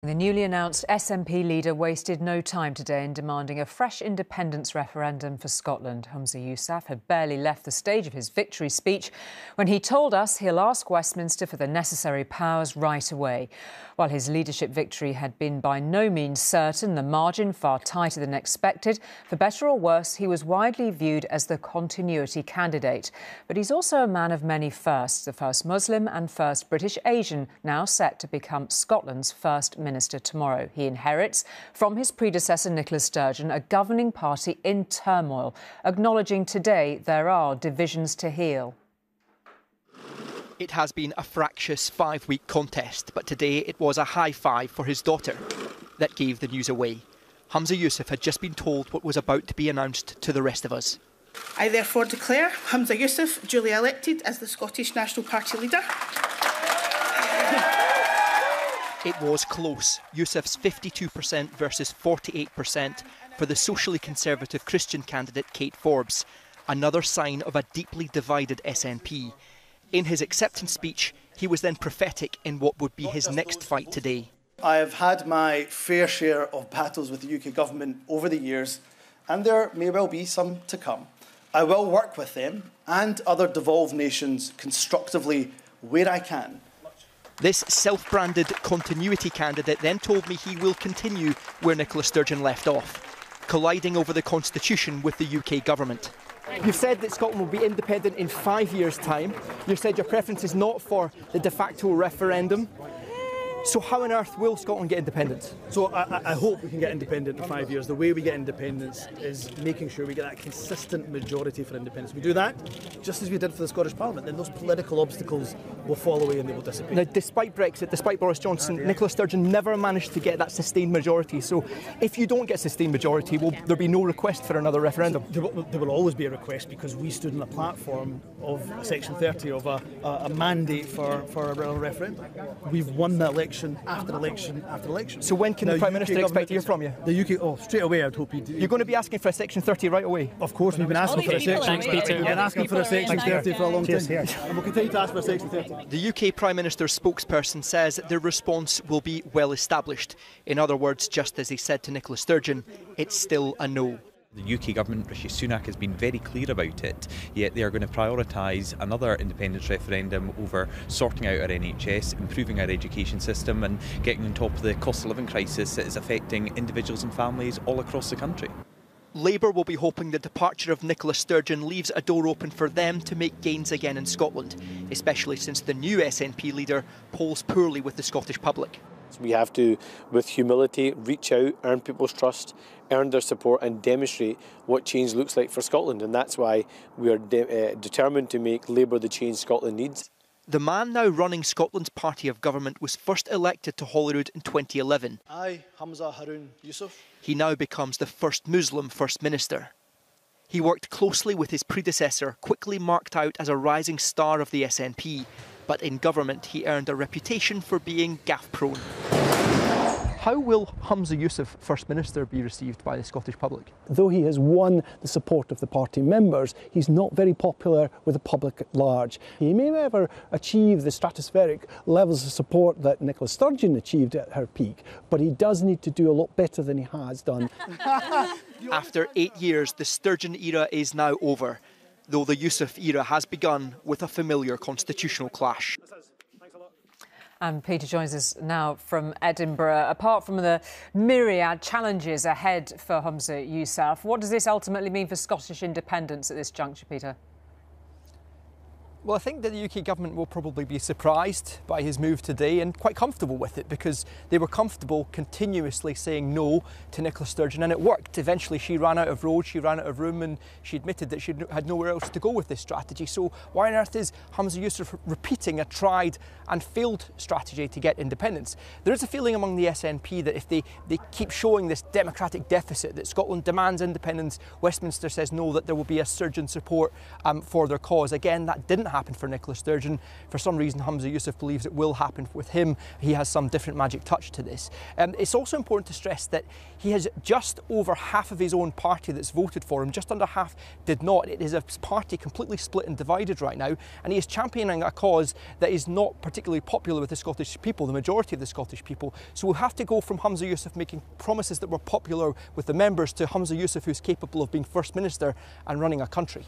The newly announced SNP leader wasted no time today in demanding a fresh independence referendum for Scotland. Humza Yousaf had barely left the stage of his victory speech when he told us he'll ask Westminster for the necessary powers right away. While his leadership victory had been by no means certain, the margin far tighter than expected, for better or worse, he was widely viewed as the continuity candidate. But he's also a man of many firsts, the first Muslim and first British Asian, now set to become Scotland's first Minister tomorrow. He inherits from his predecessor Nicola Sturgeon a governing party in turmoil, acknowledging today there are divisions to heal. It has been a fractious 5-week contest, but today it was a high five for his daughter that gave the news away. Humza Yousaf had just been told what was about to be announced to the rest of us. I therefore declare Humza Yousaf duly elected as the Scottish National Party leader. It was close. Yousaf's 52% versus 48% for the socially conservative Christian candidate Kate Forbes, another sign of a deeply divided SNP. In his acceptance speech, he was then prophetic in what would be his next fight today. I have had my fair share of battles with the UK government over the years, and there may well be some to come. I will work with them and other devolved nations constructively where I can. This self-branded continuity candidate then told me he will continue where Nicola Sturgeon left off, colliding over the constitution with the UK government. You've said that Scotland will be independent in 5 years' time. You've said your preference is not for the de facto referendum. So how on earth will Scotland get independence? So I hope we can get independent in 5 years. The way we get independence is making sure we get that consistent majority for independence. We do that just as we did for the Scottish Parliament, then those political obstacles will fall away and they will dissipate. Now, despite Brexit, despite Boris Johnson, Nicola Sturgeon never managed to get that sustained majority. So if you don't get sustained majority, will there be no request for another referendum? There will always be a request because we stood on a platform of Section 30 of a mandate for a referendum. We've won the election after election after election. So when can the Prime Minister expect to hear from you? The UK, straight away I'd hope you'd... You're going to be asking for a Section 30 right away? Of course, we've been asking for a Section 30. We've been asking for a Section 30 for a long time. And we'll continue to ask for a Section 30. The UK Prime Minister's spokesperson says their response will be well established. In other words, just as he said to Nicola Sturgeon, it's still a no. The UK government, Rishi Sunak, has been very clear about it, yet they are going to prioritise another independence referendum over sorting out our NHS, improving our education system and getting on top of the cost of living crisis that is affecting individuals and families all across the country. Labour will be hoping the departure of Nicola Sturgeon leaves a door open for them to make gains again in Scotland, especially since the new SNP leader polls poorly with the Scottish public. We have to, with humility, reach out, earn people's trust, earn their support and demonstrate what change looks like for Scotland. And that's why we are determined to make Labour the change Scotland needs. The man now running Scotland's party of government was first elected to Holyrood in 2011. I, Humza Yousaf. He now becomes the first Muslim First Minister. He worked closely with his predecessor, quickly marked out as a rising star of the SNP. But in government, he earned a reputation for being gaffe-prone. How will Humza Yousaf, First Minister, be received by the Scottish public? Though he has won the support of the party members, he's not very popular with the public at large. He may never achieve the stratospheric levels of support that Nicola Sturgeon achieved at her peak, but he does need to do a lot better than he has done. After 8 years, the Sturgeon era is now over, though the Yousaf era has begun with a familiar constitutional clash. And Peter joins us now from Edinburgh. Apart from the myriad challenges ahead for Humza Yousaf, what does this ultimately mean for Scottish independence at this juncture, Peter? Well, I think that the UK government will probably be surprised by his move today and quite comfortable with it because they were comfortable continuously saying no to Nicola Sturgeon, and it worked. Eventually she ran out of road, she ran out of room, and she admitted that she had nowhere else to go with this strategy. So why on earth is Humza Yousaf repeating a tried and failed strategy to get independence? There is a feeling among the SNP that if they keep showing this democratic deficit, that Scotland demands independence, Westminster says no, that there will be a surge in support for their cause. Again, that didn't happen for Nicola Sturgeon. For some reason, Humza Yousaf believes it will happen with him. He has some different magic touch to this. It's also important to stress that he has just over half of his own party that's voted for him, just under half did not. It is a party completely split and divided right now, and he is championing a cause that is not particularly popular with the Scottish people, the majority of the Scottish people. So we'll have to go from Humza Yousaf making promises that were popular with the members to Humza Yousaf who's capable of being First Minister and running a country.